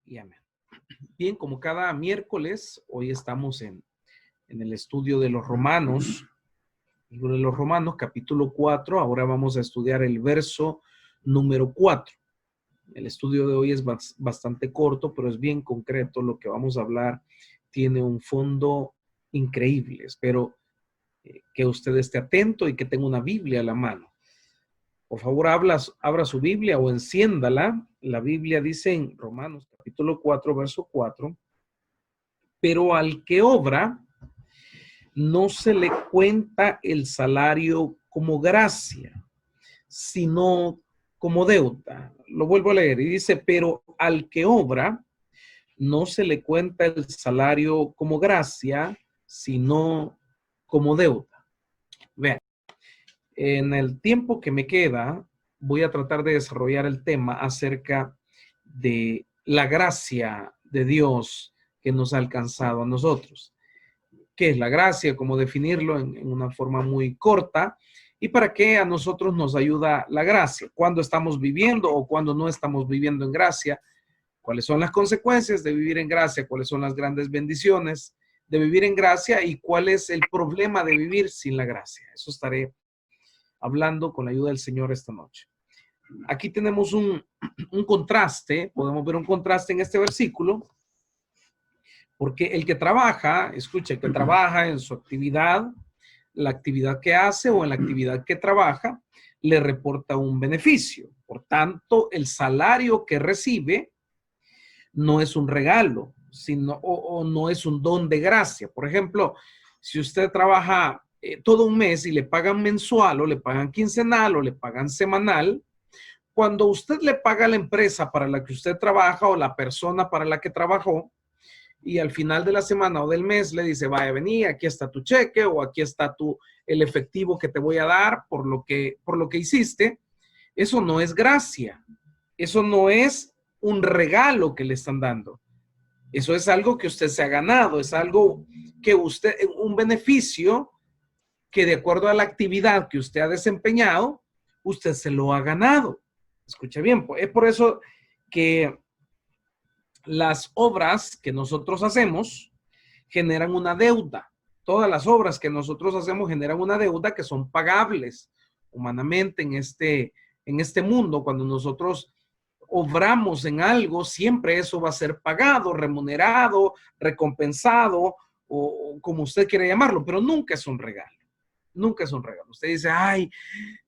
y amén. Bien, como cada miércoles, hoy estamos en el estudio de los Romanos, libro de los Romanos, capítulo 4. Ahora vamos a estudiar el verso número 4. El estudio de hoy es bastante corto, pero es bien concreto. Lo que vamos a hablar tiene un fondo increíble. Espero que usted esté atento y que tenga una Biblia a la mano. Por favor, abra su Biblia o enciéndala. La Biblia dice en Romanos capítulo 4, verso 4, pero al que obra, no se le cuenta el salario como gracia, sino como deuda. Lo vuelvo a leer y dice, pero al que obra, no se le cuenta el salario como gracia, sino como deuda. Vean. En el tiempo que me queda, voy a tratar de desarrollar el tema acerca de la gracia de Dios que nos ha alcanzado a nosotros. ¿Qué es la gracia? ¿Cómo definirlo en una forma muy corta? ¿Y para qué a nosotros nos ayuda la gracia? ¿Cuándo estamos viviendo o cuándo no estamos viviendo en gracia? ¿Cuáles son las consecuencias de vivir en gracia? ¿Cuáles son las grandes bendiciones de vivir en gracia? ¿Y cuál es el problema de vivir sin la gracia? Eso estaré hablando con la ayuda del Señor esta noche. Aquí tenemos un contraste, podemos ver un contraste en este versículo, porque el que trabaja, escucha, el que trabaja en su actividad, la actividad que hace o en la actividad que trabaja, le reporta un beneficio. Por tanto, el salario que recibe no es un regalo, sino o no es un don de gracia. Por ejemplo, si usted trabaja todo un mes y le pagan mensual o le pagan quincenal o le pagan semanal, cuando usted le paga a la empresa para la que usted trabaja o la persona para la que trabajó y al final de la semana o del mes le dice, vaya, vení, aquí está tu cheque o aquí está el efectivo que te voy a dar por lo que hiciste, eso no es gracia, eso no es un regalo que le están dando. Eso es algo que usted se ha ganado, es algo que usted, un beneficio que de acuerdo a la actividad que usted ha desempeñado, usted se lo ha ganado. Escuche bien, es por eso que las obras que nosotros hacemos generan una deuda. Todas las obras que nosotros hacemos generan una deuda que son pagables humanamente en este mundo. Cuando nosotros obramos en algo, siempre eso va a ser pagado, remunerado, recompensado o como usted quiera llamarlo, pero nunca es un regalo. Nunca es un regalo. Usted dice, ay,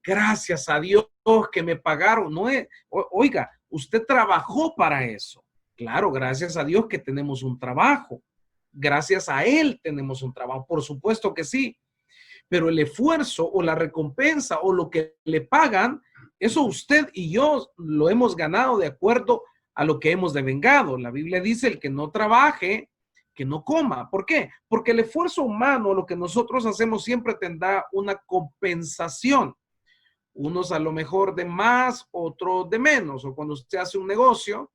gracias a Dios que me pagaron. No es, oiga, usted trabajó para eso. Claro, gracias a Dios que tenemos un trabajo. Gracias a Él tenemos un trabajo. Por supuesto que sí. Pero el esfuerzo o la recompensa o lo que le pagan, eso usted y yo lo hemos ganado de acuerdo a lo que hemos devengado. La Biblia dice, el que no trabaje, que no coma. ¿Por qué? Porque el esfuerzo humano, lo que nosotros hacemos siempre tendrá una compensación. Unos a lo mejor de más, otros de menos. O cuando usted hace un negocio,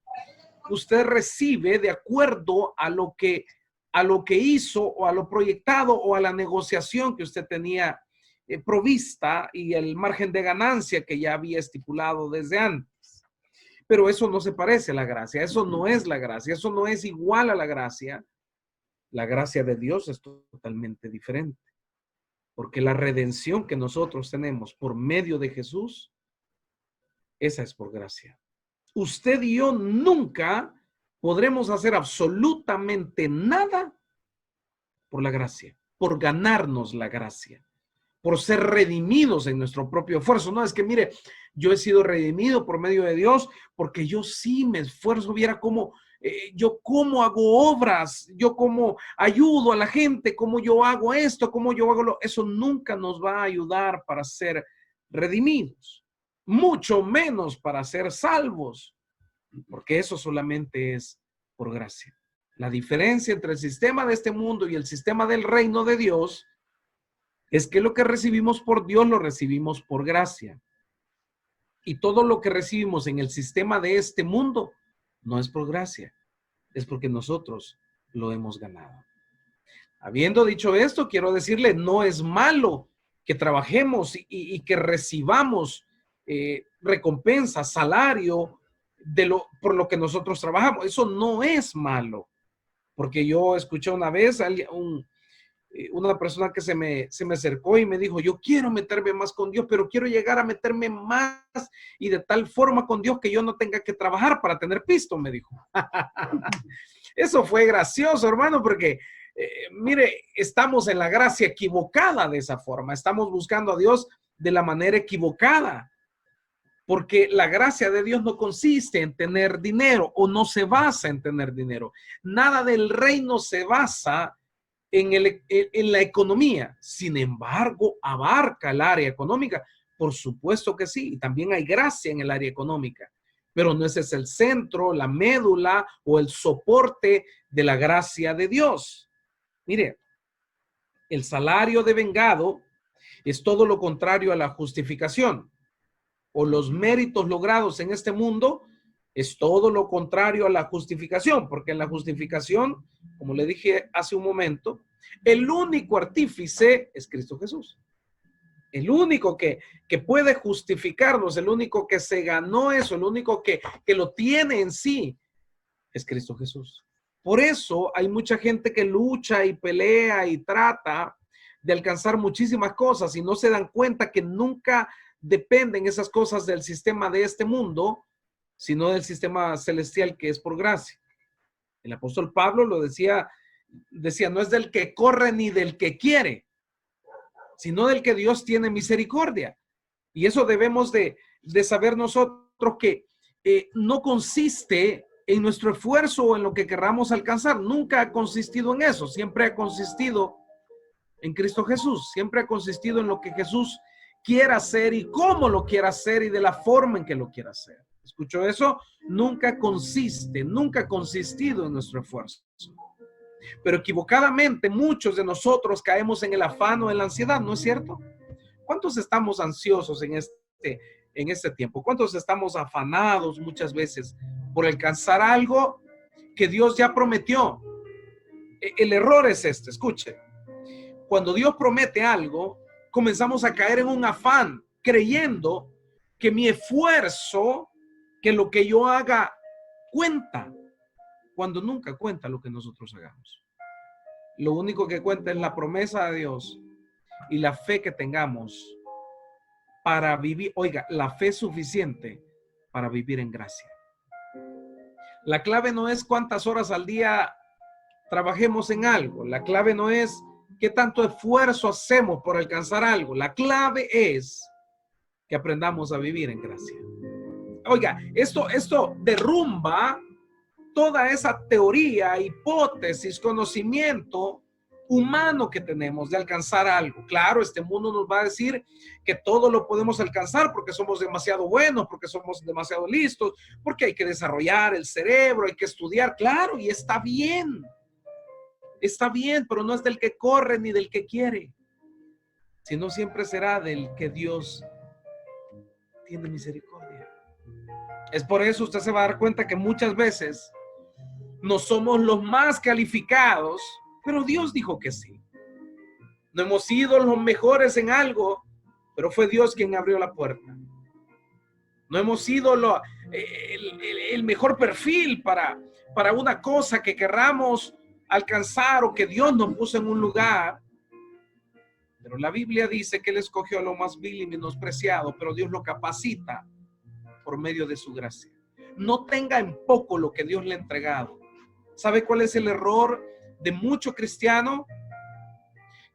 usted recibe de acuerdo a lo que hizo o a lo proyectado o a la negociación que usted tenía provista y el margen de ganancia que ya había estipulado desde antes. Pero eso no se parece a la gracia, eso no es la gracia, eso no es igual a la gracia. La gracia de Dios es totalmente diferente, porque la redención que nosotros tenemos por medio de Jesús, esa es por gracia. Usted y yo nunca podremos hacer absolutamente nada por la gracia, por ganarnos la gracia, por ser redimidos en nuestro propio esfuerzo. No, es que mire, yo he sido redimido por medio de Dios porque yo sí me esfuerzo, viera cómo yo cómo hago obras, yo cómo ayudo a la gente, cómo yo hago esto, cómo yo hago eso nunca nos va a ayudar para ser redimidos, mucho menos para ser salvos, porque eso solamente es por gracia. La diferencia entre el sistema de este mundo y el sistema del reino de Dios es que lo que recibimos por Dios lo recibimos por gracia. Y todo lo que recibimos en el sistema de este mundo no es por gracia, es porque nosotros lo hemos ganado. Habiendo dicho esto, quiero decirle, no es malo que trabajemos y que recibamos recompensa, salario, por lo que nosotros trabajamos. Eso no es malo. Porque yo escuché una vez a una persona que se me acercó y me dijo, yo quiero meterme más con Dios, pero quiero llegar a meterme más y de tal forma con Dios que yo no tenga que trabajar para tener pisto, me dijo. Eso fue gracioso, hermano, porque mire, estamos en la gracia equivocada de esa forma. Estamos buscando a Dios de la manera equivocada. Porque la gracia de Dios no consiste en tener dinero o no se basa en tener dinero. Nada del reino se basa en la economía. Sin embargo, abarca el área económica. Por supuesto que sí. Y también hay gracia en el área económica. Pero no ese es el centro, la médula o el soporte de la gracia de Dios. Mire, el salario de vengado es todo lo contrario a la justificación. O los méritos logrados en este mundo es todo lo contrario a la justificación, porque en la justificación, como le dije hace un momento, el único artífice es Cristo Jesús. El único que puede justificarnos, el único que se ganó eso, el único que lo tiene en sí, es Cristo Jesús. Por eso hay mucha gente que lucha y pelea y trata de alcanzar muchísimas cosas y no se dan cuenta que nunca dependen esas cosas del sistema de este mundo, sino del sistema celestial que es por gracia. El apóstol Pablo lo decía, no es del que corre ni del que quiere, sino del que Dios tiene misericordia. Y eso debemos de saber nosotros que no consiste en nuestro esfuerzo o en lo que querramos alcanzar. Nunca ha consistido en eso, siempre ha consistido en Cristo Jesús, siempre ha consistido en lo que Jesús quiera hacer y cómo lo quiera hacer y de la forma en que lo quiera hacer. ¿Escuchó eso? Nunca ha consistido en nuestro esfuerzo. Pero equivocadamente muchos de nosotros caemos en el afán o en la ansiedad, ¿no es cierto? ¿Cuántos estamos ansiosos en este tiempo? ¿Cuántos estamos afanados muchas veces por alcanzar algo que Dios ya prometió? El error es este, escuche. Cuando Dios promete algo, comenzamos a caer en un afán, creyendo que mi esfuerzo, que lo que yo haga, cuenta, cuando nunca cuenta lo que nosotros hagamos. Lo único que cuenta es la promesa de Dios y la fe que tengamos para vivir, oiga, la fe suficiente para vivir en gracia. La clave no es cuántas horas al día trabajemos en algo. La clave no es qué tanto esfuerzo hacemos por alcanzar algo. La clave es que aprendamos a vivir en gracia. Oiga, esto derrumba toda esa teoría, hipótesis, conocimiento humano que tenemos de alcanzar algo. Claro, este mundo nos va a decir que todo lo podemos alcanzar porque somos demasiado buenos, porque somos demasiado listos, porque hay que desarrollar el cerebro, hay que estudiar. Claro, y está bien, pero no es del que corre ni del que quiere, sino siempre será del que Dios tiene misericordia. Es por eso usted se va a dar cuenta que muchas veces no somos los más calificados, pero Dios dijo que sí. No hemos sido los mejores en algo, pero fue Dios quien abrió la puerta. No hemos sido el mejor perfil para una cosa que querramos alcanzar o que Dios nos puso en un lugar. Pero la Biblia dice que Él escogió a lo más vil y menospreciado, pero Dios lo capacita por medio de su gracia. No tenga en poco lo que Dios le ha entregado. ¿Sabe cuál es el error de mucho cristiano?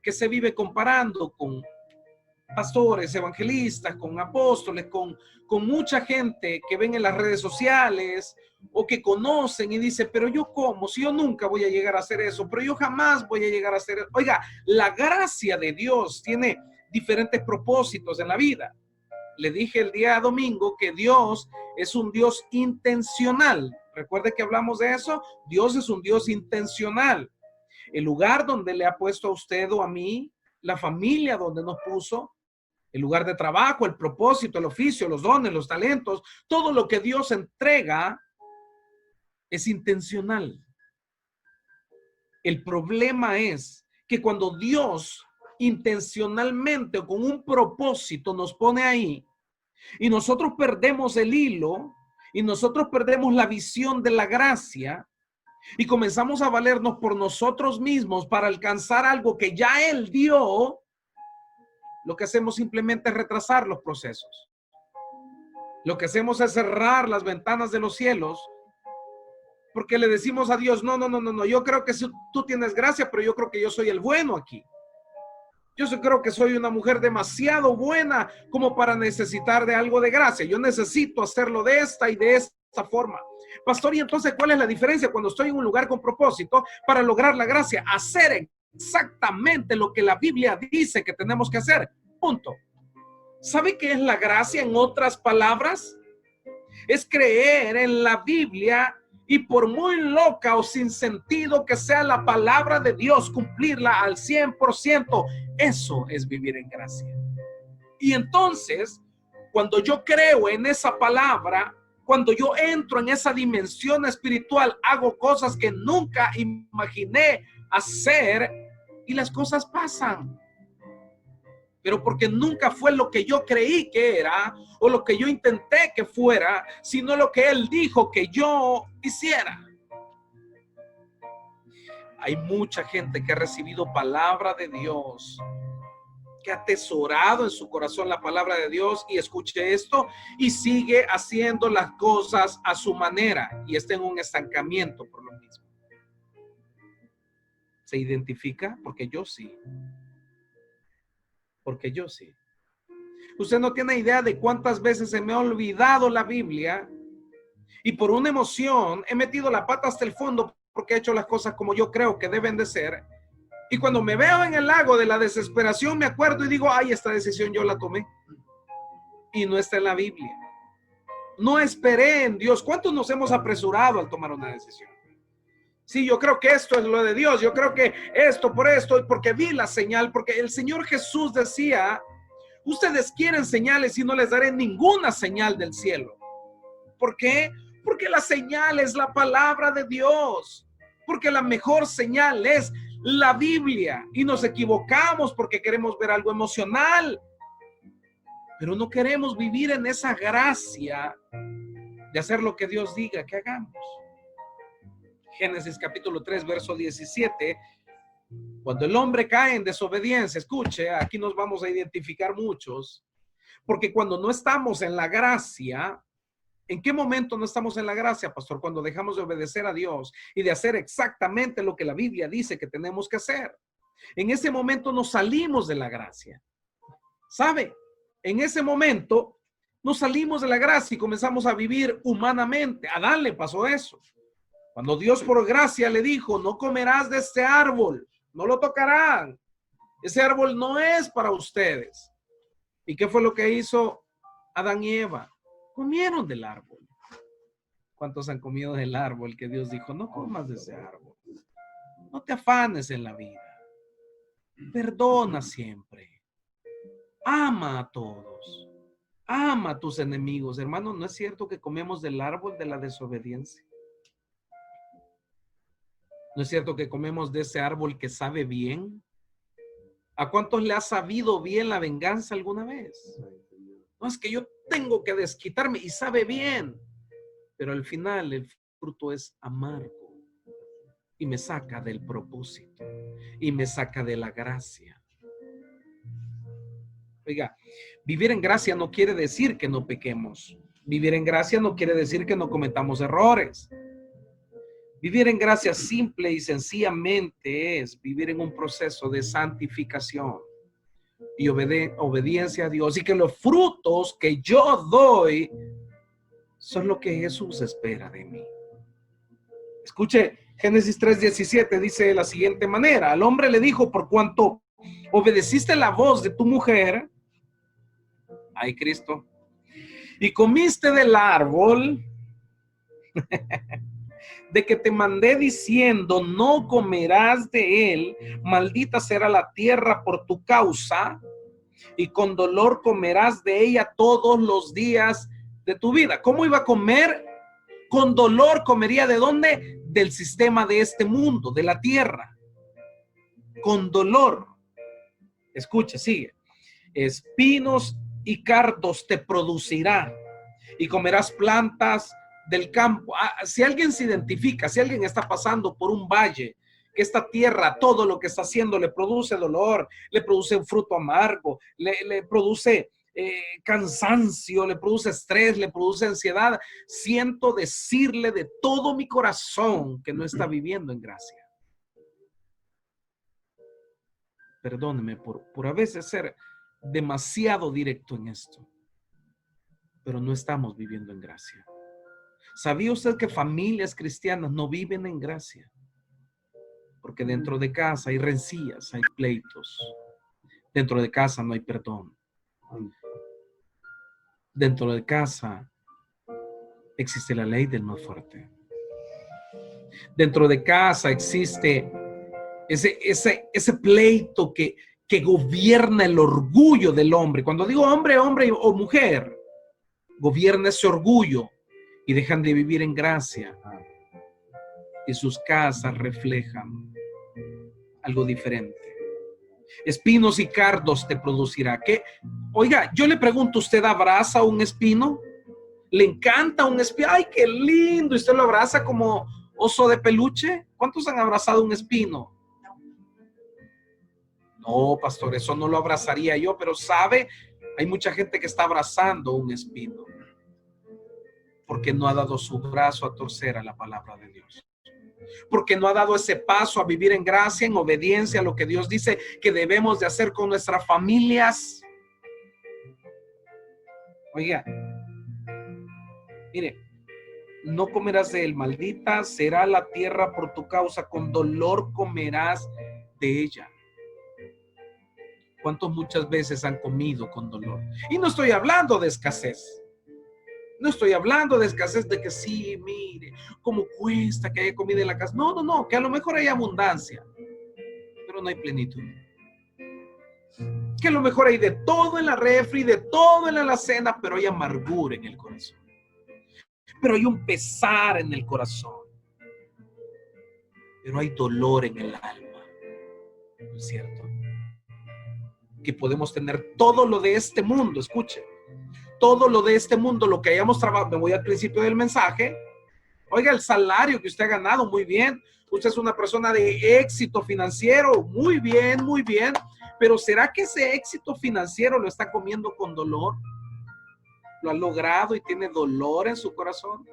Que se vive comparando con pastores, evangelistas, con apóstoles, con mucha gente que ven en las redes sociales o que conocen y dice, pero yo cómo, si yo nunca voy a llegar a hacer eso, pero yo jamás voy a llegar a hacer eso. Oiga, la gracia de Dios tiene diferentes propósitos en la vida. Le dije el día domingo que Dios es un Dios intencional. Recuerde que hablamos de eso. Dios es un Dios intencional. El lugar donde le ha puesto a usted o a mí, la familia donde nos puso, el lugar de trabajo, el propósito, el oficio, los dones, los talentos, todo lo que Dios entrega es intencional. El problema es que cuando Dios intencionalmente o con un propósito nos pone ahí y nosotros perdemos el hilo Y nosotros perdemos la visión de la gracia y comenzamos a valernos por nosotros mismos para alcanzar algo que ya Él dio. Lo que hacemos simplemente es retrasar los procesos. Lo que hacemos es cerrar las ventanas de los cielos porque le decimos a Dios, no, yo creo que tú tienes gracia, pero yo creo que yo soy el bueno aquí. Creo que soy una mujer demasiado buena como para necesitar de algo de gracia. Yo necesito hacerlo de esta y de esta forma. Pastor, y entonces, ¿cuál es la diferencia cuando estoy en un lugar con propósito para lograr la gracia? Hacer exactamente lo que la Biblia dice que tenemos que hacer. Punto. ¿Sabe qué es la gracia en otras palabras? Es creer en la Biblia y por muy loca o sin sentido que sea la palabra de Dios, cumplirla al 100%. Eso es vivir en gracia. Y entonces, cuando yo creo en esa palabra, cuando yo entro en esa dimensión espiritual, hago cosas que nunca imaginé hacer y las cosas pasan. Pero porque nunca fue lo que yo creí que era o lo que yo intenté que fuera, sino lo que Él dijo que yo hiciera. Hay mucha gente que ha recibido palabra de Dios, que ha atesorado en su corazón la palabra de Dios y escuche esto y sigue haciendo las cosas a su manera y está en un estancamiento por lo mismo. ¿Se identifica? Porque yo sí. Porque yo sí. Usted no tiene idea de cuántas veces se me ha olvidado la Biblia y por una emoción he metido la pata hasta el fondo porque he hecho las cosas como yo creo que deben de ser. Y cuando me veo en el lago de la desesperación me acuerdo y digo, ay, esta decisión yo la tomé. Y no está en la Biblia. No esperé en Dios. ¿Cuántos nos hemos apresurado al tomar una decisión? Sí, yo creo que esto es lo de Dios. Yo creo que esto por esto, porque vi la señal, porque el Señor Jesús decía, ustedes quieren señales y no les daré ninguna señal del cielo. ¿Por qué? Porque la señal es la palabra de Dios. Porque la mejor señal es la Biblia. Y nos equivocamos porque queremos ver algo emocional. Pero no queremos vivir en esa gracia de hacer lo que Dios diga que hagamos. Génesis capítulo 3, verso 17. Cuando el hombre cae en desobediencia, escuche, aquí nos vamos a identificar muchos, porque cuando no estamos en la gracia, ¿en qué momento no estamos en la gracia, pastor? Cuando dejamos de obedecer a Dios y de hacer exactamente lo que la Biblia dice que tenemos que hacer. En ese momento nos salimos de la gracia. ¿Sabe? En ese momento nos salimos de la gracia y comenzamos a vivir humanamente. A Adán le pasó eso. Cuando Dios por gracia le dijo, no comerás de este árbol, no lo tocarán. Ese árbol no es para ustedes. ¿Y qué fue lo que hizo Adán y Eva? Comieron del árbol. ¿Cuántos han comido del árbol que Dios dijo, no comas de ese árbol? No te afanes en la vida. Perdona siempre. Ama a todos. Ama a tus enemigos. Hermano, ¿no es cierto que comemos del árbol de la desobediencia? ¿No es cierto que comemos de ese árbol que sabe bien? ¿A cuántos le ha sabido bien la venganza alguna vez? No, es que yo tengo que desquitarme y sabe bien, pero al final el fruto es amargo y me saca del propósito y me saca de la gracia. Oiga, vivir en gracia no quiere decir que no pequemos. Vivir en gracia no quiere decir que no cometamos errores. Vivir en gracia simple y sencillamente es vivir en un proceso de santificación y obediencia a Dios, y que los frutos que yo doy son lo que Jesús espera de mí. Escuche, Génesis 3:17 dice de la siguiente manera, al hombre le dijo, por cuanto obedeciste la voz de tu mujer, ay Cristo, y comiste del árbol de que te mandé diciendo, no comerás de él, maldita será la tierra por tu causa, y con dolor comerás de ella todos los días de tu vida. ¿Cómo iba a comer? Con dolor comería. ¿De dónde? Del sistema de este mundo, de la tierra. Con dolor. Escucha, sigue. Espinos y cardos te producirá, y comerás plantas del campo. Si alguien se identifica, si alguien está pasando por un valle, que esta tierra, todo lo que está haciendo le produce dolor, le produce un fruto amargo, le produce cansancio, le produce estrés, le produce ansiedad, siento decirle de todo mi corazón que no está viviendo en gracia. Perdóneme por a veces ser demasiado directo en esto, pero no estamos viviendo en gracia. ¿Sabía usted que familias cristianas no viven en gracia? Porque dentro de casa hay rencillas, hay pleitos. Dentro de casa no hay perdón. Dentro de casa existe la ley del más fuerte. Dentro de casa existe ese pleito que gobierna el orgullo del hombre. Cuando digo hombre, hombre o mujer, gobierna ese orgullo y dejan de vivir en gracia. Y sus casas reflejan algo diferente. Espinos y cardos te producirá. ¿Qué? Oiga, yo le pregunto, ¿usted abraza un espino? ¿Le encanta un espino? ¡Ay, qué lindo! ¿Y usted lo abraza como oso de peluche? ¿Cuántos han abrazado un espino? No, pastor, eso no lo abrazaría yo, pero ¿sabe? Hay mucha gente que está abrazando un espino porque no ha dado su brazo a torcer a la palabra de Dios. Porque no ha dado ese paso a vivir en gracia, en obediencia a lo que Dios dice que debemos de hacer con nuestras familias. Oiga, mire, no comerás de él, maldita será la tierra por tu causa, con dolor comerás de ella. ¿Cuántos muchas veces han comido con dolor? Y no estoy hablando de escasez. No estoy hablando de escasez de que sí, mire, cómo cuesta que haya comida en la casa. No, no, no, que a lo mejor hay abundancia, pero no hay plenitud. Que a lo mejor hay de todo en la refri, de todo en la alacena, pero hay amargura en el corazón. Pero hay un pesar en el corazón. Pero hay dolor en el alma. ¿No es cierto? Que podemos tener todo lo de este mundo, escuche. Todo lo de este mundo, lo que hayamos trabajado, me voy al principio del mensaje. Oiga, el salario que usted ha ganado, muy bien. Usted es una persona de éxito financiero, muy bien, muy bien. Pero ¿será que ese éxito financiero lo está comiendo con dolor? ¿Lo ha logrado y tiene dolor en su corazón?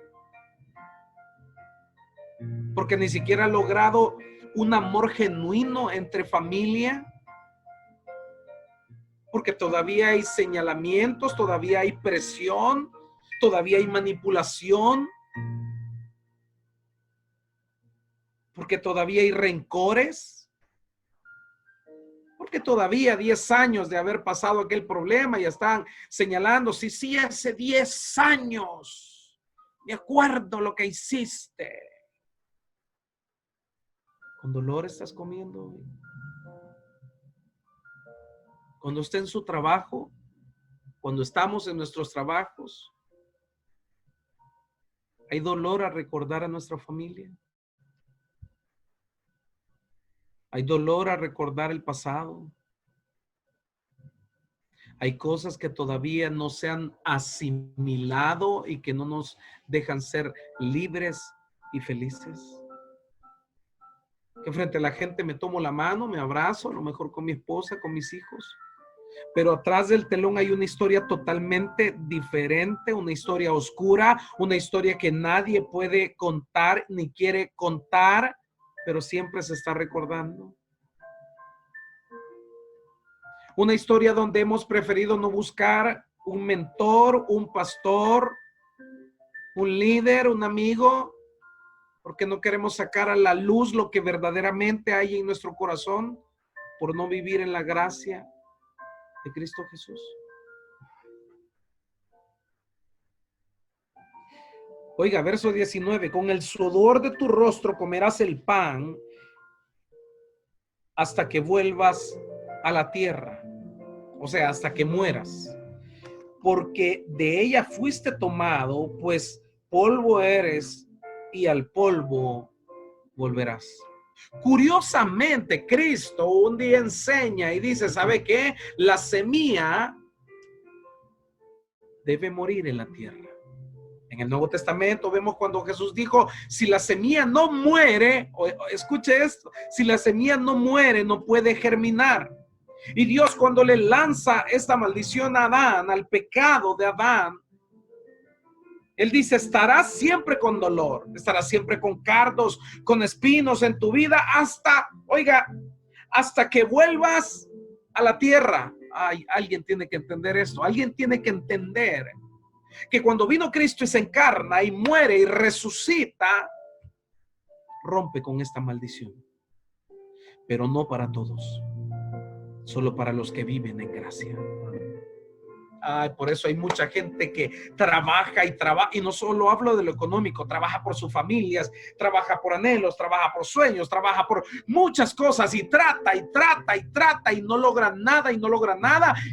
Porque ni siquiera ha logrado un amor genuino entre familia. Porque todavía hay señalamientos, todavía hay presión, todavía hay manipulación. Porque todavía hay rencores. Porque todavía 10 años de haber pasado aquel problema ya están señalando, sí, hace 10 años, me acuerdo lo que hiciste. ¿Con dolor estás comiendo hoy? Cuando esté en su trabajo, cuando estamos en nuestros trabajos, ¿hay dolor a recordar a nuestra familia? ¿Hay dolor a recordar el pasado? Hay cosas que todavía no se han asimilado y que no nos dejan ser libres y felices. Que frente a la gente me tomo la mano, me abrazo, a lo mejor con mi esposa, con mis hijos. Pero atrás del telón hay una historia totalmente diferente, una historia oscura, una historia que nadie puede contar ni quiere contar, pero siempre se está recordando. Una historia donde hemos preferido no buscar un mentor, un pastor, un líder, un amigo, porque no queremos sacar a la luz lo que verdaderamente hay en nuestro corazón por no vivir en la gracia de Cristo Jesús. Oiga, verso 19, con el sudor de tu rostro comerás el pan hasta que vuelvas a la tierra, o sea, hasta que mueras, porque de ella fuiste tomado, pues polvo eres y al polvo volverás. Curiosamente, Cristo un día enseña y dice, ¿sabe qué? La semilla debe morir en la tierra. En el Nuevo Testamento vemos cuando Jesús dijo, si la semilla no muere, escuche esto, si la semilla no muere, no puede germinar. Y Dios, cuando le lanza esta maldición a Adán, al pecado de Adán, Él dice, estarás siempre con dolor, estarás siempre con cardos, con espinos en tu vida hasta, oiga, hasta que vuelvas a la tierra. Ay, alguien tiene que entender esto. Alguien tiene que entender que cuando vino Cristo y se encarna y muere y resucita, rompe con esta maldición. Pero no para todos, solo para los que viven en gracia. Ay, por eso hay mucha gente que trabaja, y no solo hablo de lo económico, trabaja por sus familias, trabaja por anhelos, trabaja por sueños, trabaja por muchas cosas y trata y no logra nada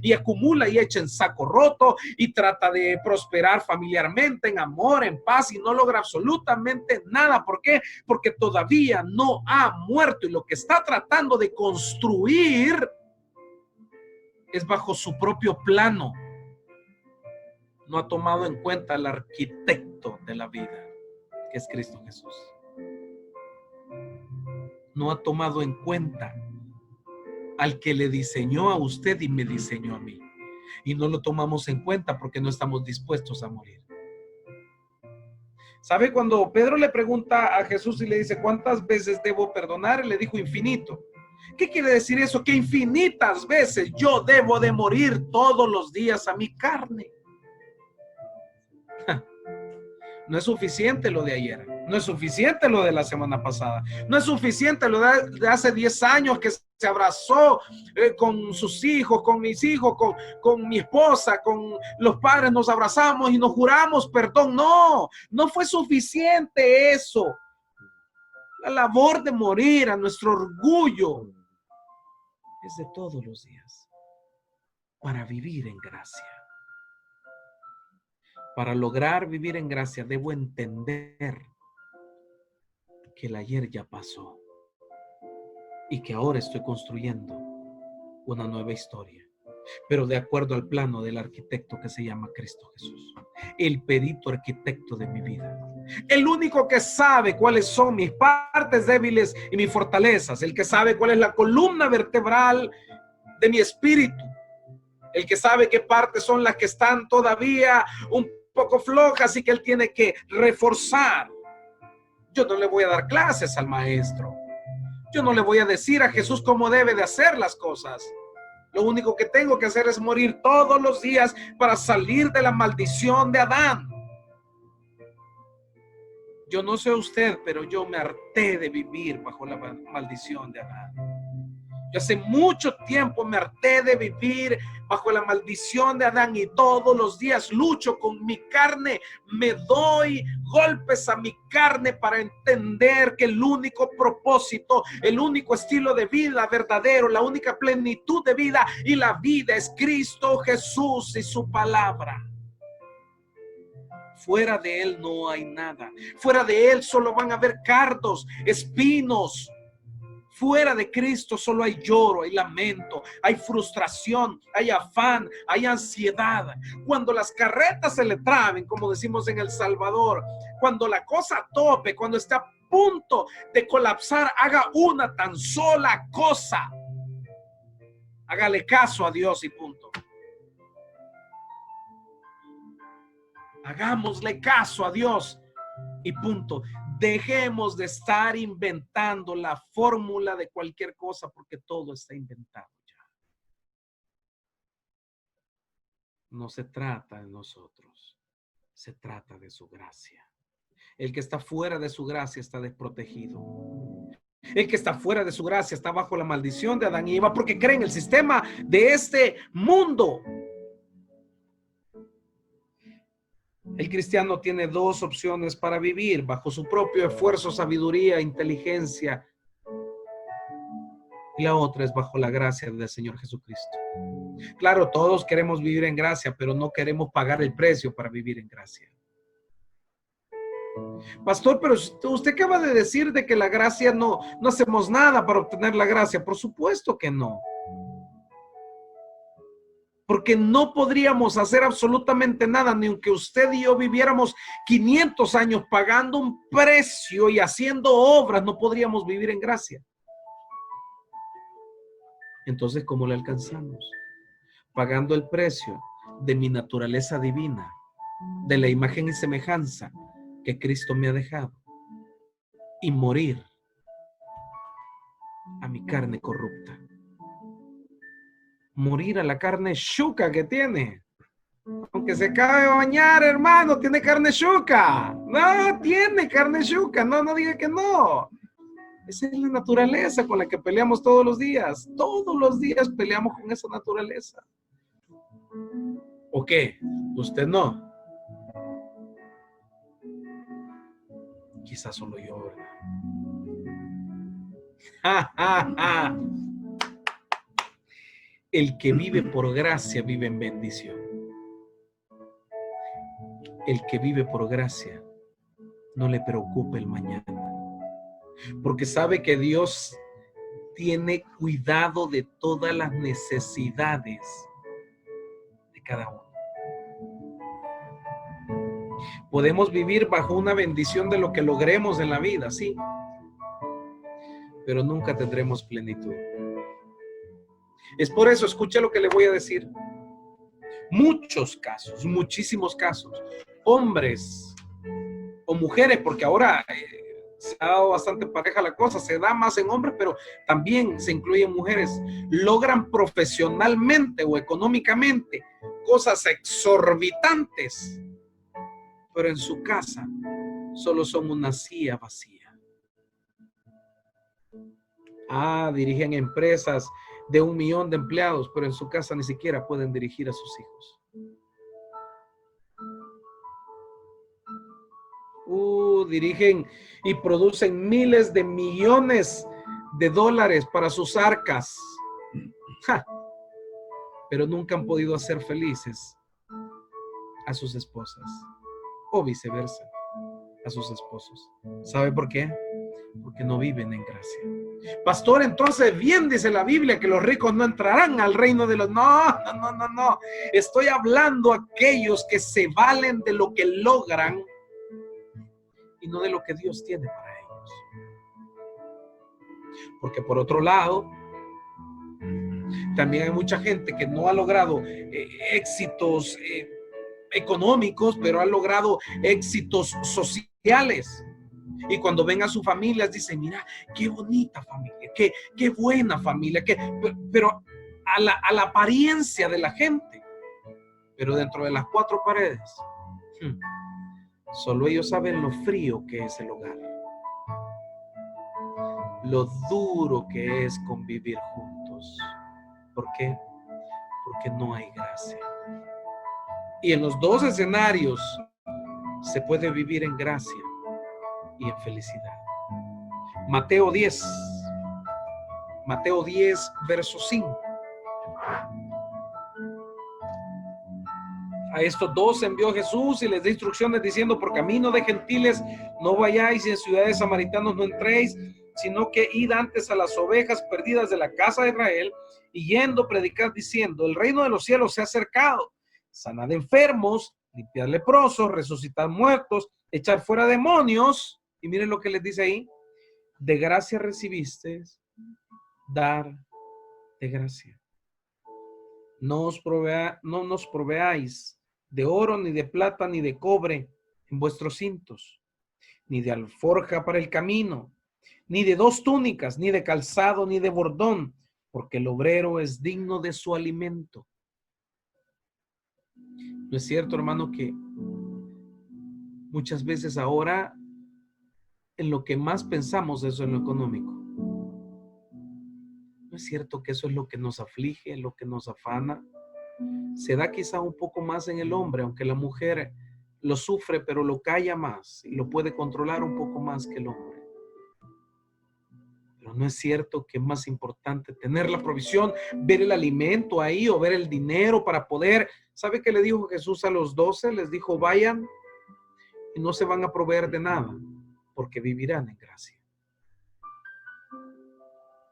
y acumula y echa en saco roto y trata de prosperar familiarmente, en amor, en paz, y no logra absolutamente nada. ¿Por qué? Porque todavía no ha muerto, y lo que está tratando de construir es bajo su propio plano. No ha tomado en cuenta al arquitecto de la vida, que es Cristo Jesús. No ha tomado en cuenta al que le diseñó a usted y me diseñó a mí. Y no lo tomamos en cuenta porque no estamos dispuestos a morir. ¿Sabe? Cuando Pedro le pregunta a Jesús y le dice, ¿cuántas veces debo perdonar? Él le dijo, infinito. ¿Qué quiere decir eso? Que infinitas veces yo debo de morir todos los días a mi carne. No es suficiente lo de ayer, no es suficiente lo de la semana pasada, no es suficiente lo de hace 10 años que se abrazó con sus hijos, con mis hijos, con mi esposa, con los padres, nos abrazamos y nos juramos perdón. No, no fue suficiente eso. La labor de morir a nuestro orgullo es de todos los días para vivir en gracia. Para lograr vivir en gracia, debo entender que el ayer ya pasó y que ahora estoy construyendo una nueva historia, pero de acuerdo al plano del arquitecto que se llama Cristo Jesús, el perito arquitecto de mi vida, el único que sabe cuáles son mis partes débiles y mis fortalezas, el que sabe cuál es la columna vertebral de mi espíritu, el que sabe qué partes son las que están todavía un poco flojas y que él tiene que reforzar. Yo no le voy a dar clases al maestro. Yo no le voy a decir a Jesús cómo debe de hacer las cosas. Lo único que tengo que hacer es morir todos los días para salir de la maldición de Adán. Yo no sé usted, pero yo me harté de vivir bajo la maldición de Adán. Yo hace mucho tiempo me harté de vivir bajo la maldición de Adán y todos los días lucho con mi carne, me doy golpes a mi carne para entender que el único propósito, el único estilo de vida verdadero, la única plenitud de vida y la vida es Cristo Jesús y su palabra. Fuera de Él no hay nada. Fuera de Él solo van a haber cardos, espinos. Fuera de Cristo solo hay lloro, hay lamento, hay frustración, hay afán, hay ansiedad. Cuando las carretas se le traben, como decimos en El Salvador, cuando la cosa tope, cuando está a punto de colapsar, haga una tan sola cosa. Hágale caso a Dios y punto. Hagámosle caso a Dios y punto. Dejemos de estar inventando la fórmula de cualquier cosa porque todo está inventado ya. No se trata de nosotros, se trata de su gracia. El que está fuera de su gracia está desprotegido. El que está fuera de su gracia está bajo la maldición de Adán y Eva porque cree en el sistema de este mundo. El cristiano tiene dos opciones para vivir: bajo su propio esfuerzo, sabiduría, inteligencia. Y la otra es bajo la gracia del Señor Jesucristo. Claro, todos queremos vivir en gracia, pero no queremos pagar el precio para vivir en gracia. Pastor, pero usted acaba de decir de que la gracia no hacemos nada para obtener la gracia. Por supuesto que no. Porque no podríamos hacer absolutamente nada, ni aunque usted y yo viviéramos 500 años pagando un precio y haciendo obras, no podríamos vivir en gracia. Entonces, ¿cómo le alcanzamos? Pagando el precio de mi naturaleza divina, de la imagen y semejanza que Cristo me ha dejado, y morir a mi carne corrupta. Morir a la carne chuca que tiene. Aunque se acabe de bañar, hermano, tiene carne chuca. No, tiene carne chuca. No, no diga que no. Esa es la naturaleza con la que peleamos todos los días. Todos los días peleamos con esa naturaleza. ¿O qué? ¿Usted no? Quizás solo yo, ¿verdad? ¡Ja, ja, ja! El que vive por gracia vive en bendición. El que vive por gracia no le preocupa el mañana, porque sabe que Dios tiene cuidado de todas las necesidades de cada uno. Podemos vivir bajo una bendición de lo que logremos en la vida, sí, pero nunca tendremos plenitud. Es por eso, escuche lo que le voy a decir. Muchos casos, muchísimos casos, hombres o mujeres, porque ahora se ha dado bastante pareja la cosa, se da más en hombres, pero también se incluyen mujeres, logran profesionalmente o económicamente cosas exorbitantes, pero en su casa solo son una silla vacía. Dirigen empresas de 1 millón de empleados, pero en su casa ni siquiera pueden dirigir a sus hijos. Dirigen y producen miles de millones de dólares para sus arcas. ¡Ja! Pero nunca han podido hacer felices a sus esposas, o viceversa, a sus esposos. ¿Sabe por qué? Porque no viven en gracia. Pastor, entonces bien dice la Biblia que los ricos no entrarán al reino de los... No. Estoy hablando a aquellos que se valen de lo que logran y no de lo que Dios tiene para ellos. Porque por otro lado, también hay mucha gente que no ha logrado éxitos económicos, pero ha logrado éxitos sociales. Y cuando ven a sus familias dicen, mira, qué bonita familia, qué buena familia, pero a la apariencia de la gente. Pero dentro de las 4 paredes, solo ellos saben lo frío que es el hogar, lo duro que es convivir juntos. ¿Por qué? Porque no hay gracia. Y en los 2 escenarios se puede vivir en gracia y en felicidad. Mateo 10, verso 5. A estos 2 envió Jesús y les dio instrucciones diciendo: por camino de gentiles no vayáis y en ciudades samaritanos no entréis, sino que id antes a las ovejas perdidas de la casa de Israel, y yendo predicad diciendo: el reino de los cielos se ha acercado, sanad enfermos, limpiad leprosos, resucitad muertos, echar fuera demonios. Y miren lo que les dice ahí: de gracia recibisteis, dar de gracia. No nos proveáis de oro, ni de plata, ni de cobre en vuestros cintos, ni de alforja para el camino, ni de 2 túnicas, ni de calzado, ni de bordón, porque el obrero es digno de su alimento. ¿No es cierto, hermano, que muchas veces ahora en lo que más pensamos es en lo económico? ¿No es cierto que eso es lo que nos aflige, lo que nos afana? Se da quizá un poco más en el hombre, aunque la mujer lo sufre, pero lo calla más y lo puede controlar un poco más que el hombre. Pero no es cierto que es más importante tener la provisión, ver el alimento ahí o ver el dinero para poder... ¿Sabe qué le dijo Jesús a los 12? Les dijo: vayan y no se van a proveer de nada, porque vivirán en gracia.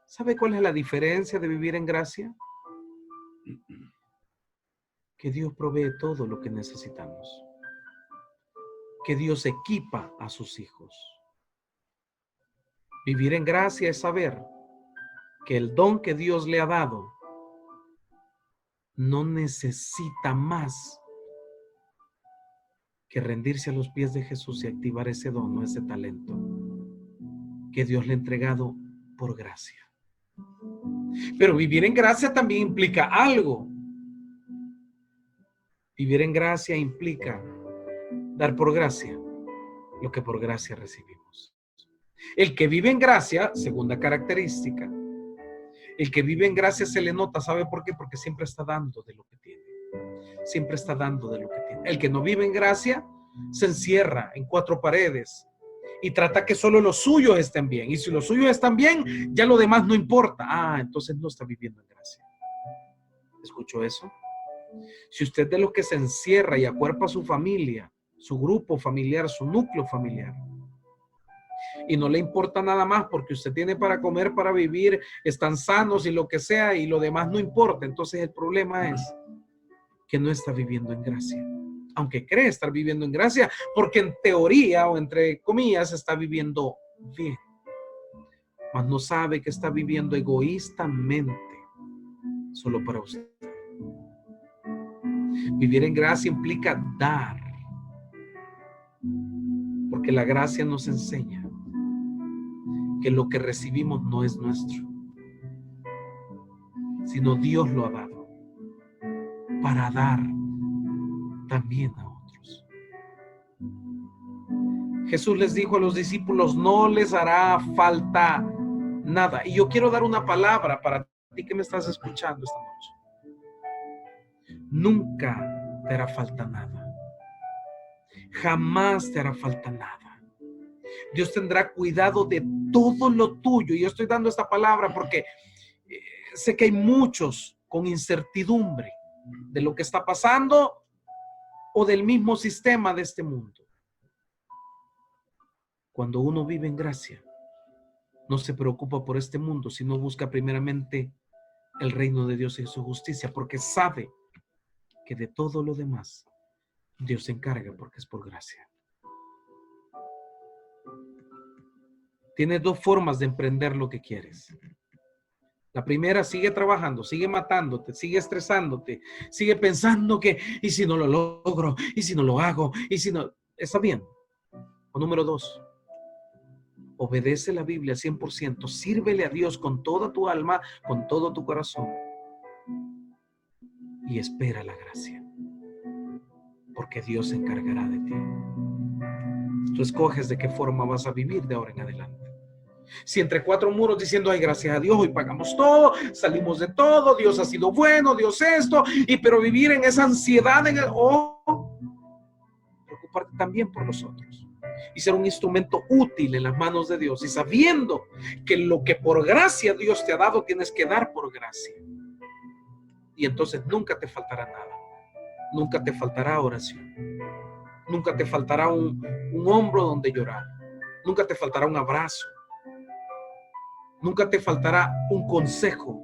¿Sabe cuál es la diferencia de vivir en gracia? que Dios provee todo lo que necesitamos, que Dios equipa a sus hijos. Vivir en gracia es saber que el don que Dios le ha dado no necesita más que rendirse a los pies de Jesús y activar ese don o ese talento que Dios le ha entregado por gracia. Pero vivir en gracia también implica algo. Vivir en gracia implica dar por gracia lo que por gracia recibimos. El que vive en gracia, segunda característica, el que vive en gracia se le nota, ¿sabe por qué? Porque siempre está dando de lo que tiene. Siempre está dando de lo que tiene. El que no vive en gracia se encierra en cuatro paredes y trata que solo los suyos estén bien. Y si los suyos están bien, ya lo demás no importa. Entonces no está viviendo en gracia. ¿Escuchó eso? Si usted de lo que se encierra y acuerpa a su familia, su grupo familiar, su núcleo familiar, y no le importa nada más porque usted tiene para comer, para vivir, están sanos y lo que sea, y lo demás no importa, entonces el problema es que no está viviendo en gracia. Aunque cree estar viviendo en gracia, porque en teoría o entre comillas está viviendo bien, mas no sabe que está viviendo egoístamente solo para usted. Vivir en gracia implica dar, porque la gracia nos enseña que lo que recibimos no es nuestro, sino Dios lo ha dado para dar también a otros. Jesús les dijo a los discípulos, no les hará falta nada. Y yo quiero dar una palabra para ti que me estás escuchando esta noche. Nunca te hará falta nada. Jamás te hará falta nada. Dios tendrá cuidado de todo lo tuyo. Y yo estoy dando esta palabra porque sé que hay muchos con incertidumbre de lo que está pasando o del mismo sistema de este mundo. Cuando uno vive en gracia, no se preocupa por este mundo, sino busca primeramente el reino de Dios y su justicia, porque sabe que de todo lo demás Dios se encarga porque es por gracia. Tienes dos formas de emprender lo que quieres. La primera, sigue trabajando, sigue matándote, sigue estresándote, sigue pensando que, ¿y si no lo logro? ¿Y si no lo hago? ¿Y si no? Está bien. O número dos, obedece la Biblia 100%, sírvele a Dios con toda tu alma, con todo tu corazón y espera la gracia, porque Dios se encargará de ti. Tú escoges de qué forma vas a vivir de ahora en adelante. Si entre cuatro muros diciendo, ay, gracias a Dios, hoy pagamos todo, salimos de todo, Dios ha sido bueno, Dios esto, pero vivir en esa ansiedad, preocuparte también por los otros y ser un instrumento útil en las manos de Dios y sabiendo que lo que por gracia Dios te ha dado, tienes que dar por gracia. Y entonces nunca te faltará nada, nunca te faltará oración, nunca te faltará un hombro donde llorar, nunca te faltará un abrazo, nunca te faltará un consejo,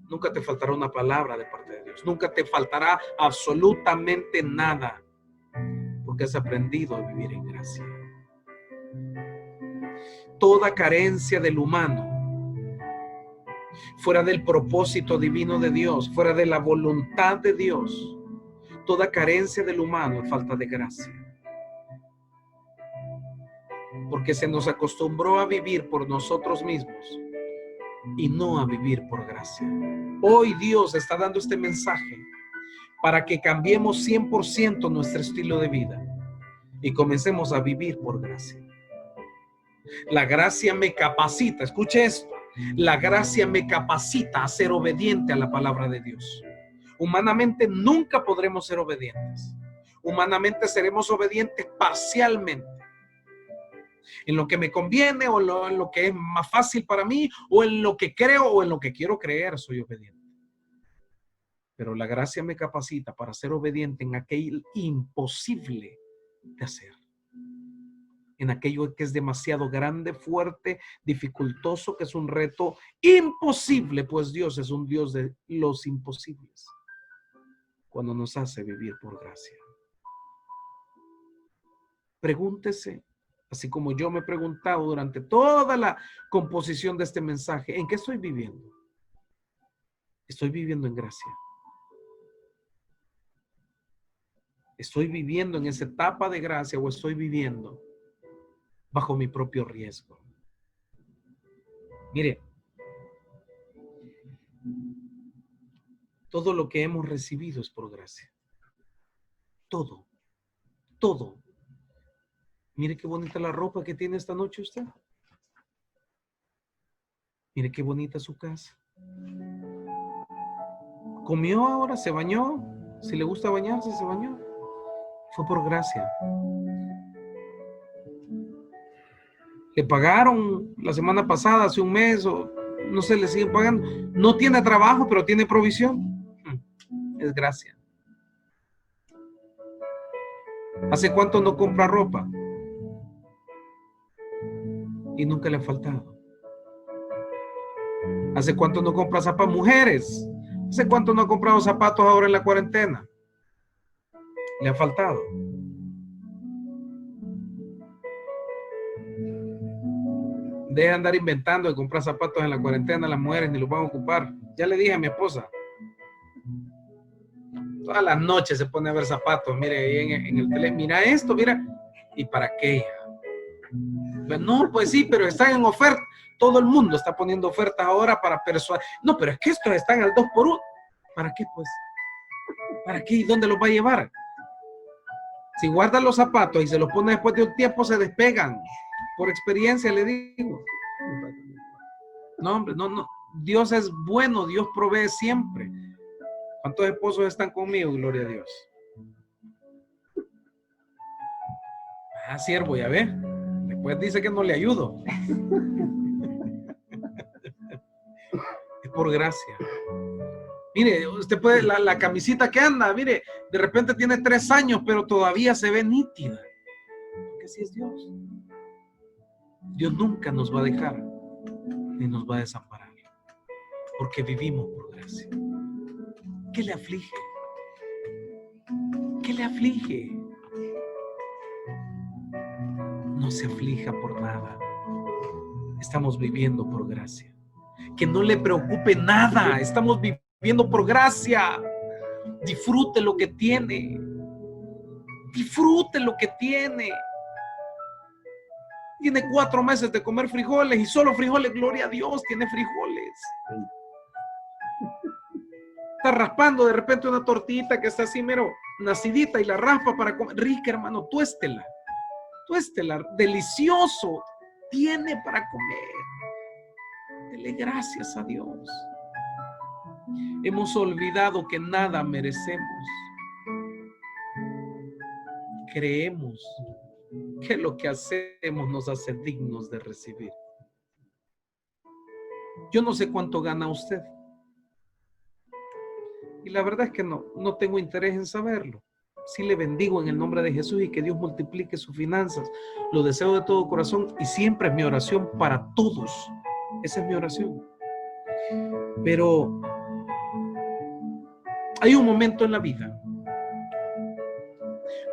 nunca te faltará una palabra de parte de Dios, nunca te faltará absolutamente nada, porque has aprendido a vivir en gracia. Toda carencia del humano, fuera del propósito divino de Dios, fuera de la voluntad de Dios, toda carencia del humano es falta de gracia. Porque se nos acostumbró a vivir por nosotros mismos y no a vivir por gracia. Hoy Dios está dando este mensaje para que cambiemos 100% nuestro estilo de vida y comencemos a vivir por gracia. La gracia me capacita, escuche esto, la gracia me capacita a ser obediente a la palabra de Dios. Humanamente nunca podremos ser obedientes. Humanamente seremos obedientes parcialmente. En lo que me conviene o en lo que es más fácil para mí o en lo que creo o en lo que quiero creer soy obediente. Pero la gracia me capacita para ser obediente en aquello imposible de hacer. En aquello que es demasiado grande, fuerte, dificultoso, que es un reto imposible, pues Dios es un Dios de los imposibles. cuando nos hace vivir por gracia. Pregúntese, así como yo me he preguntado durante toda la composición de este mensaje, ¿en qué estoy viviendo? ¿Estoy viviendo en gracia? ¿Estoy viviendo en esa etapa de gracia o estoy viviendo bajo mi propio riesgo? Mire, todo lo que hemos recibido es por gracia. Todo, todo. Mire qué bonita la ropa que tiene esta noche usted. Mire qué bonita su casa. Comió ahora, se bañó. Si le gusta bañarse, se bañó. Fue por gracia. Le pagaron la semana pasada, hace un mes, o no sé, le siguen pagando. No tiene trabajo, pero tiene provisión. Es gracia. ¿Hace cuánto no compra ropa? Y nunca le ha faltado. ¿Hace cuánto no compra zapatos? Mujeres, ¿hace cuánto no ha comprado zapatos ahora en la cuarentena? Le ha faltado. Deja de andar inventando de comprar zapatos en la cuarentena, las mujeres ni los van a ocupar. Ya le dije a mi esposa. Todas las noches se pone a ver zapatos, mire, ahí en el teléfono, mira esto, mira. ¿Y para qué? No, pues sí, pero están en oferta. Todo el mundo está poniendo ofertas ahora para persuadir. No, pero es que estos están al 2x1. ¿Para qué, pues? ¿Para qué? ¿Y dónde los va a llevar? Si guarda los zapatos y se los pone después de un tiempo, se despegan. Por experiencia le digo. No, hombre, no. Dios es bueno, Dios provee siempre. ¿Cuántos esposos están conmigo? Gloria a Dios. Ah, siervo, ya ve. Después dice que no le ayudo. Es por gracia. Mire, usted puede, la camisita que anda, mire, de repente tiene 3 años, pero todavía se ve nítida. Porque así es Dios. Dios nunca nos va a dejar, ni nos va a desamparar. Porque vivimos por gracia. ¿Qué le aflige? ¿Qué le aflige? No se aflija por nada. Estamos viviendo por gracia. Que no le preocupe nada. Estamos viviendo por gracia. Disfrute lo que tiene. Disfrute lo que tiene. Tiene 4 meses de comer frijoles y solo frijoles. Gloria a Dios, tiene frijoles. Está raspando de repente una tortita que está así mero nacidita y la raspa para comer. Rica, hermano, tuéstela. Tuéstela, delicioso. Tiene para comer. Dele gracias a Dios. Hemos olvidado que nada merecemos. Creemos que lo que hacemos nos hace dignos de recibir. Yo no sé cuánto gana usted. Y la verdad es que no tengo interés en saberlo. Sí le bendigo en el nombre de Jesús y que Dios multiplique sus finanzas. Lo deseo de todo corazón y siempre es mi oración para todos. Esa es mi oración. Pero hay un momento en la vida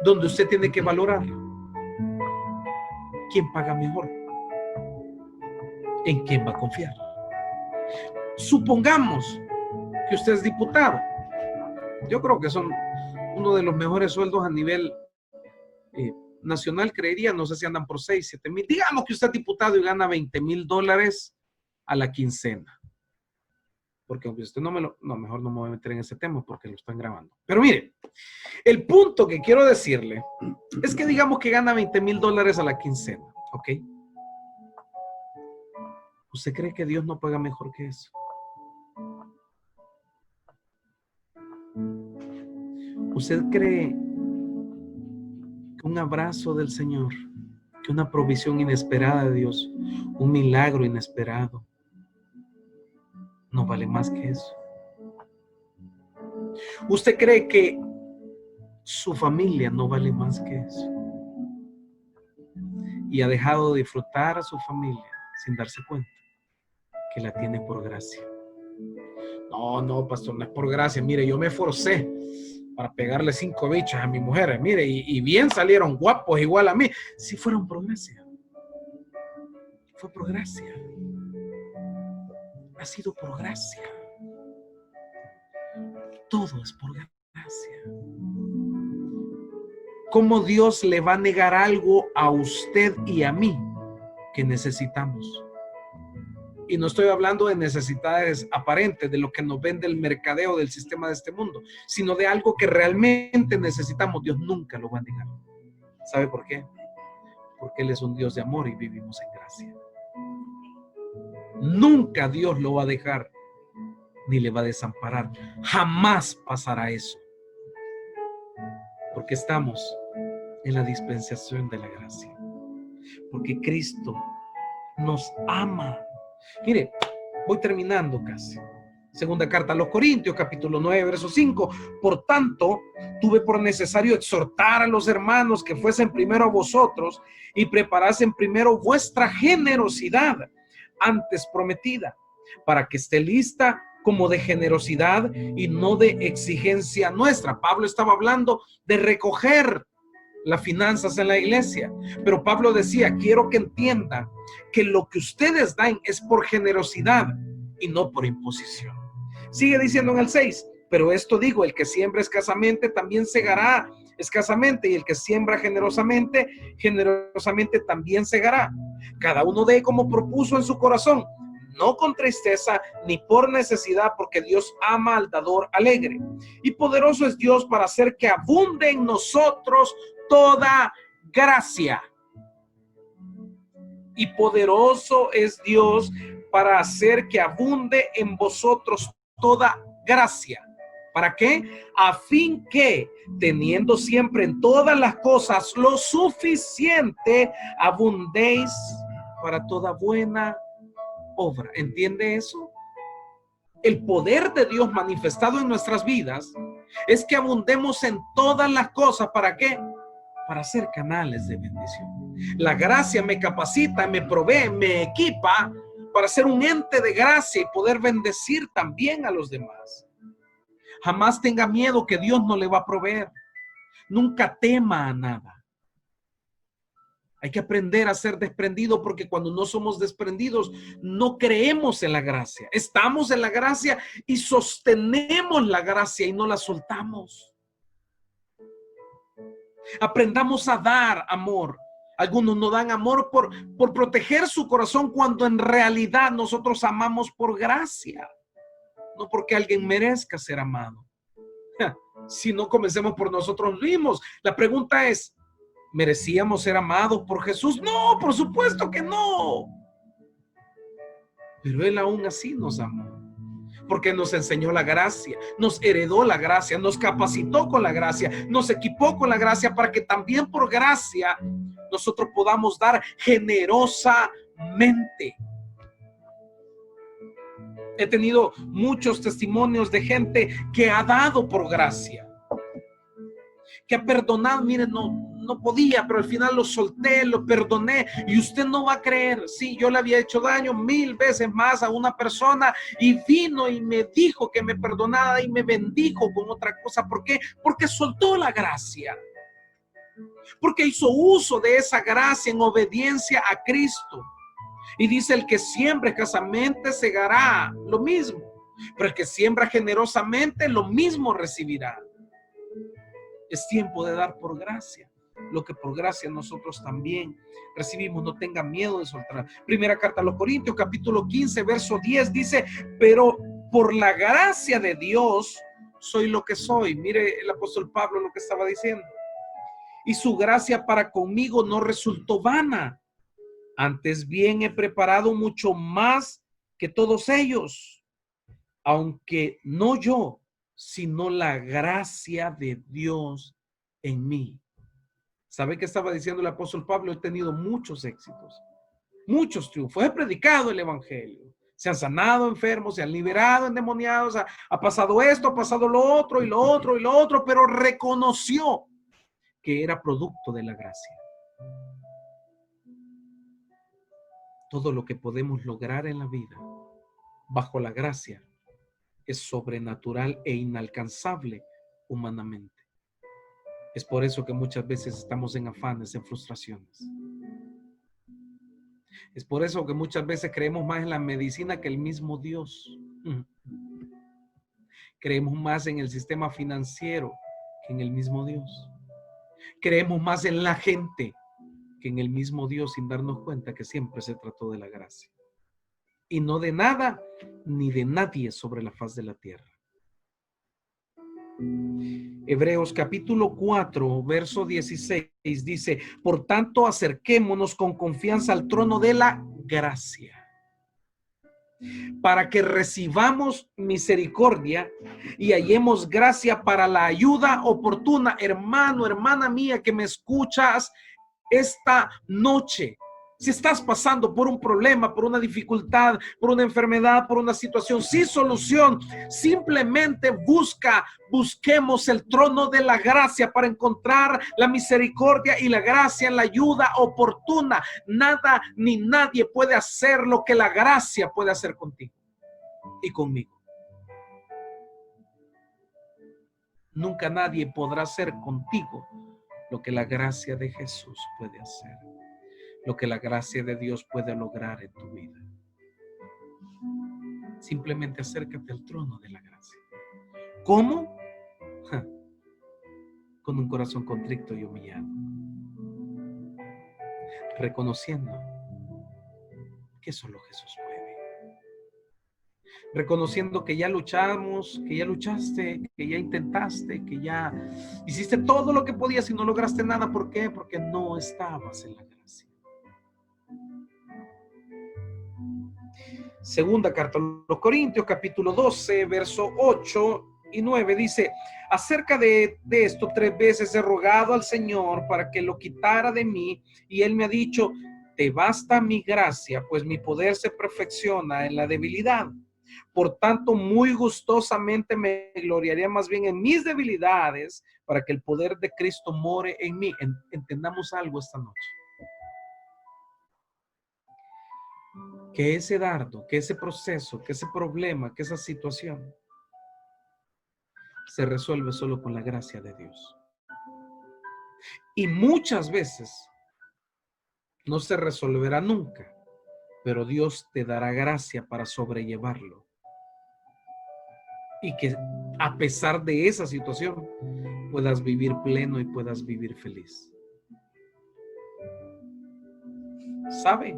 donde usted tiene que valorar quién paga mejor, en quién va a confiar. Supongamos que usted es diputado. Yo creo que son uno de los mejores sueldos a nivel nacional, creería. No sé si andan por 6, 7 mil. Digamos que usted es diputado y gana $20,000 a la quincena. Porque aunque usted no, mejor no me voy a meter en ese tema porque lo están grabando. Pero mire, el punto que quiero decirle es que digamos que gana $20,000 a la quincena, ¿ok? ¿Usted cree que Dios no paga mejor que eso? ¿Usted cree que un abrazo del Señor, que una provisión inesperada de Dios, un milagro inesperado, no vale más que eso? ¿Usted cree que su familia no vale más que eso? Y ha dejado de disfrutar a su familia sin darse cuenta que la tiene por gracia. No, pastor, no es por gracia. Mire, yo me esforcé. para pegarle 5 bichas a mi mujer. Mire, y bien salieron guapos igual a mí. Sí fueron por gracia. Fue por gracia. Ha sido por gracia. Todo es por gracia. ¿Cómo Dios le va a negar algo a usted y a mí que necesitamos? Y no estoy hablando de necesidades aparentes, de lo que nos vende el mercadeo del sistema de este mundo, sino de algo que realmente necesitamos. Dios nunca lo va a negar. ¿Sabe por qué? Porque Él es un Dios de amor y vivimos en gracia. Nunca Dios lo va a dejar ni le va a desamparar. Jamás pasará eso. Porque estamos en la dispensación de la gracia. Porque Cristo nos ama. Mire, voy terminando casi. Segunda carta a los Corintios, capítulo 9, verso 5. Por tanto, tuve por necesario exhortar a los hermanos que fuesen primero a vosotros y preparasen primero vuestra generosidad antes prometida, para que esté lista como de generosidad y no de exigencia nuestra. Pablo estaba hablando de recoger las finanzas en la iglesia, pero Pablo decía, quiero que entiendan que lo que ustedes dan es por generosidad y no por imposición. Sigue diciendo en el 6, pero esto digo, el que siembra escasamente también segará escasamente, y el que siembra generosamente, generosamente también segará. Cada uno dé como propuso en su corazón, no con tristeza ni por necesidad, porque Dios ama al dador alegre. Y poderoso es Dios para hacer que abunde en nosotros toda gracia. Y poderoso es Dios para hacer que abunde en vosotros toda gracia. ¿Para qué? A fin que, teniendo siempre en todas las cosas lo suficiente, abundéis para toda buena obra. ¿Entiende eso? El poder de Dios manifestado en nuestras vidas es que abundemos en todas las cosas. ¿Para qué? Para ser canales de bendición. La gracia me capacita, me provee, me equipa para ser un ente de gracia y poder bendecir también a los demás. Jamás tenga miedo que Dios no le va a proveer. Nunca tema a nada. Hay que aprender a ser desprendido, porque cuando no somos desprendidos, no creemos en la gracia. Estamos en la gracia y sostenemos la gracia y no la soltamos. Aprendamos a dar amor. Algunos no dan amor por proteger su corazón, cuando en realidad nosotros amamos por gracia, no porque alguien merezca ser amado. Si no, comencemos por nosotros mismos. La pregunta es, ¿merecíamos ser amados por Jesús? No, por supuesto que no. Pero Él aún así nos amó, porque nos enseñó la gracia, nos heredó la gracia, nos capacitó con la gracia, nos equipó con la gracia, para que también por gracia nosotros podamos dar generosamente. He tenido muchos testimonios de gente que ha dado por gracia, que ha perdonado. Miren, no podía, pero al final lo solté, lo perdoné, y usted no va a creer. Sí, yo le había hecho daño 1000 veces más a una persona, y vino y me dijo que me perdonara y me bendijo con otra cosa. ¿Por qué? Porque soltó la gracia, porque hizo uso de esa gracia en obediencia a Cristo. Y dice, el que siembra escasamente segará lo mismo, pero el que siembra generosamente lo mismo recibirá. Es tiempo de dar por gracia lo que por gracia nosotros también recibimos. No tengan miedo de soltar. Primera carta a los Corintios, capítulo 15, verso 10 dice, pero por la gracia de Dios soy lo que soy. Mire el apóstol Pablo lo que estaba diciendo. Y su gracia para conmigo no resultó vana. Antes bien he preparado mucho más que todos ellos, aunque no yo, sino la gracia de Dios en mí. ¿Sabe qué estaba diciendo el apóstol Pablo? He tenido muchos éxitos, muchos triunfos. He predicado el evangelio. Se han sanado enfermos, se han liberado endemoniados. Ha pasado esto, ha pasado lo otro y lo otro y lo otro, pero reconoció que era producto de la gracia. Todo lo que podemos lograr en la vida bajo la gracia es sobrenatural e inalcanzable humanamente. Es por eso que muchas veces estamos en afanes, en frustraciones. Es por eso que muchas veces creemos más en la medicina que el mismo Dios. Creemos más en el sistema financiero que en el mismo Dios. Creemos más en la gente que en el mismo Dios, sin darnos cuenta que siempre se trató de la gracia. Y no de nada ni de nadie sobre la faz de la tierra. Hebreos capítulo 4, verso 16 dice: por tanto, acerquémonos con confianza al trono de la gracia, para que recibamos misericordia y hallemos gracia para la ayuda oportuna. Hermano, hermana mía que me escuchas esta noche, si estás pasando por un problema, por una dificultad, por una enfermedad, por una situación sin solución, simplemente busquemos el trono de la gracia para encontrar la misericordia y la gracia en la ayuda oportuna. Nada ni nadie puede hacer lo que la gracia puede hacer contigo y conmigo. Nunca nadie podrá hacer contigo lo que la gracia de Jesús puede hacer, lo que la gracia de Dios puede lograr en tu vida. Simplemente acércate al trono de la gracia. ¿Cómo? Con un corazón contrito y humillado, reconociendo que solo Jesús puede, reconociendo que ya luchamos, que ya luchaste, que ya intentaste, que ya hiciste todo lo que podías y no lograste nada. ¿Por qué? Porque no estabas en la gracia. Segunda carta a los Corintios, capítulo 12, verso 8 y 9 dice: acerca de esto 3 veces he rogado al Señor para que lo quitara de mí, y Él me ha dicho: te basta mi gracia, pues mi poder se perfecciona en la debilidad. Por tanto, muy gustosamente me gloriaría más bien en mis debilidades, para que el poder de Cristo more en mí. Entendamos algo esta noche. Que ese dardo, que ese proceso, que ese problema, que esa situación se resuelve solo con la gracia de Dios. Y muchas veces no se resolverá nunca, pero Dios te dará gracia para sobrellevarlo. Y que a pesar de esa situación puedas vivir pleno y puedas vivir feliz. ¿Sabe?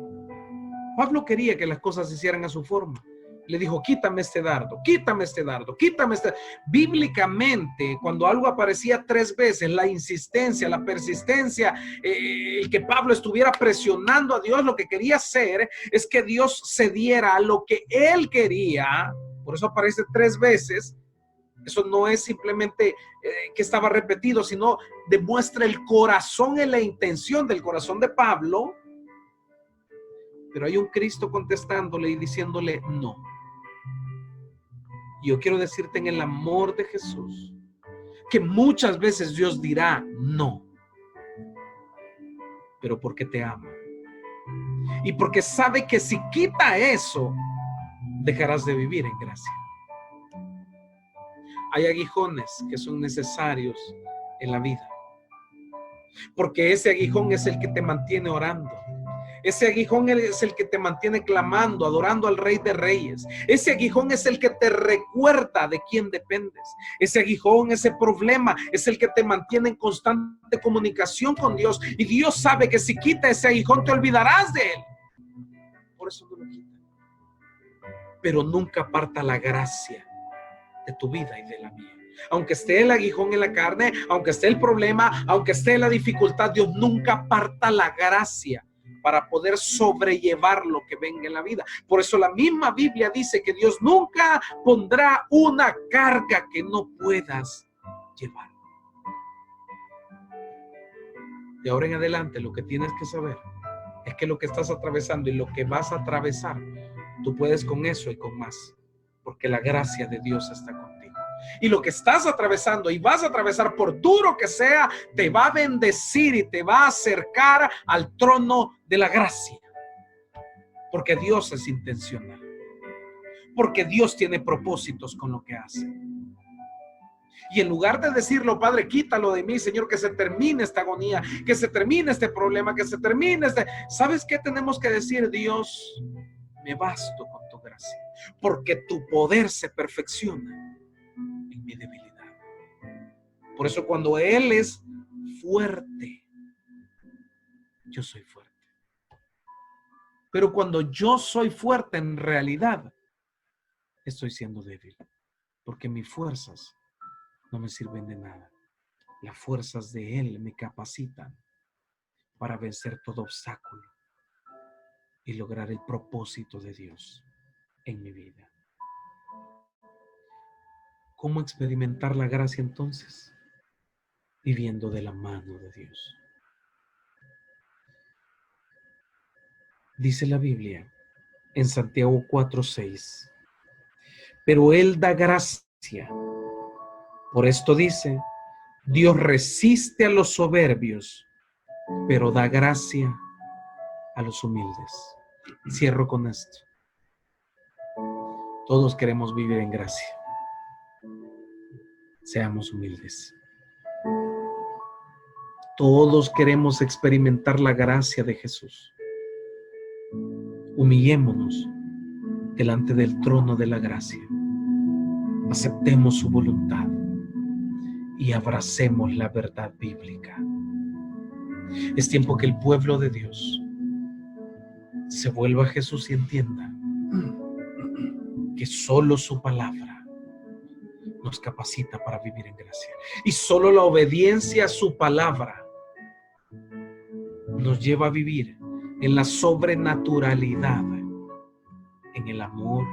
Pablo quería que las cosas se hicieran a su forma. Le dijo: quítame este dardo, quítame este dardo, quítame este. Bíblicamente, cuando algo aparecía 3 veces, la insistencia, la persistencia, el que Pablo estuviera presionando a Dios, lo que quería hacer es que Dios cediera a lo que él quería. Por eso aparece 3 veces. Eso no es simplemente que estaba repetido, sino demuestra el corazón y la intención del corazón de Pablo. Pero hay un Cristo contestándole y diciéndole no. Y yo quiero decirte en el amor de Jesús que muchas veces Dios dirá no, pero porque te ama y porque sabe que si quita eso, dejarás de vivir en gracia. Hay aguijones que son necesarios en la vida, porque ese aguijón es el que te mantiene orando. Ese aguijón es el que te mantiene clamando, adorando al Rey de Reyes. Ese aguijón es el que te recuerda de quién dependes. Ese aguijón, ese problema, es el que te mantiene en constante comunicación con Dios. Y Dios sabe que si quita ese aguijón, te olvidarás de él. Por eso no lo quita. Pero nunca aparta la gracia de tu vida y de la mía. Aunque esté el aguijón en la carne, aunque esté el problema, aunque esté la dificultad, Dios nunca aparta la gracia para poder sobrellevar lo que venga en la vida. Por eso la misma Biblia dice que Dios nunca pondrá una carga que no puedas llevar. De ahora en adelante, lo que tienes que saber es que lo que estás atravesando y lo que vas a atravesar, tú puedes con eso y con más, porque la gracia de Dios está contigo. Y lo que estás atravesando y vas a atravesar, por duro que sea, te va a bendecir y te va a acercar al trono de la gracia. Porque Dios es intencional. Porque Dios tiene propósitos con lo que hace. Y en lugar de decirlo, Padre, quítalo de mí, Señor, que se termine esta agonía, que se termine este problema, que se termine este... ¿Sabes qué tenemos que decir? Dios, me basto con tu gracia, porque tu poder se perfecciona en mi debilidad. Por eso cuando Él es fuerte, yo soy fuerte. Pero cuando yo soy fuerte, en realidad estoy siendo débil, porque mis fuerzas no me sirven de nada. Las fuerzas de Él me capacitan para vencer todo obstáculo y lograr el propósito de Dios en mi vida. ¿Cómo experimentar la gracia entonces? Viviendo de la mano de Dios. Dice la Biblia en Santiago 4:6, pero Él da gracia. Por esto dice, Dios resiste a los soberbios, pero da gracia a los humildes. Cierro con esto. Todos queremos vivir en gracia. Seamos humildes. Todos queremos experimentar la gracia de Jesús. Humillémonos delante del trono de la gracia. Aceptemos su voluntad y abracemos la verdad bíblica. Es tiempo que el pueblo de Dios se vuelva a Jesús y entienda que solo su palabra nos capacita para vivir en gracia. Y solo la obediencia a su palabra nos lleva a vivir en la sobrenaturalidad, en el amor,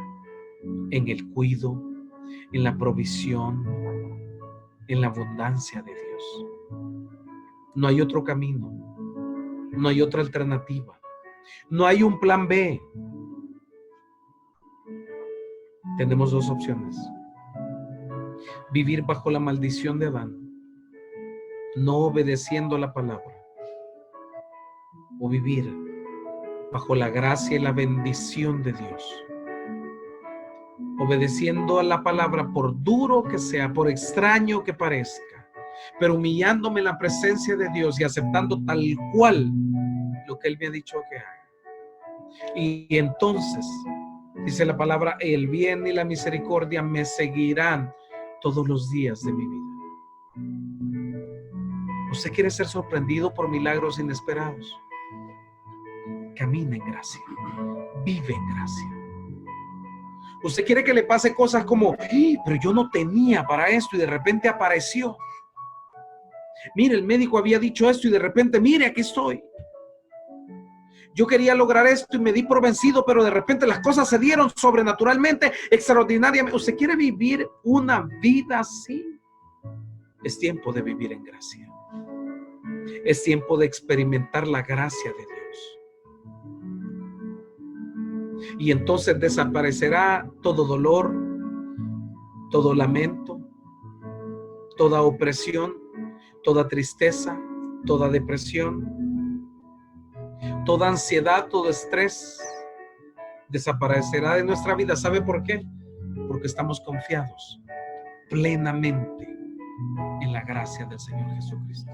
en el cuidado, en la provisión, en la abundancia de Dios. No hay otro camino, no hay otra alternativa, no hay un plan B. Tenemos dos opciones: vivir bajo la maldición de Adán, no obedeciendo la palabra, o vivir bajo la gracia y la bendición de Dios, obedeciendo a la palabra, por duro que sea, por extraño que parezca, pero humillándome en la presencia de Dios y aceptando tal cual lo que Él me ha dicho que haga. Y entonces, dice la palabra, el bien y la misericordia me seguirán todos los días de mi vida. ¿Usted quiere ser sorprendido por milagros inesperados? Camina en gracia, vive en gracia. Usted quiere que le pase cosas como, pero yo no tenía para esto y de repente apareció. Mire, el médico había dicho esto y de repente, mire, aquí estoy. Yo quería lograr esto y me di por vencido, pero de repente las cosas se dieron sobrenaturalmente, extraordinariamente. ¿Usted quiere vivir una vida así? Es tiempo de vivir en gracia. Es tiempo de experimentar la gracia de Dios. Y entonces desaparecerá todo dolor, todo lamento, toda opresión, toda tristeza, toda depresión, toda ansiedad, todo estrés. Desaparecerá de nuestra vida. ¿Sabe por qué? Porque estamos confiados plenamente en la gracia del Señor Jesucristo.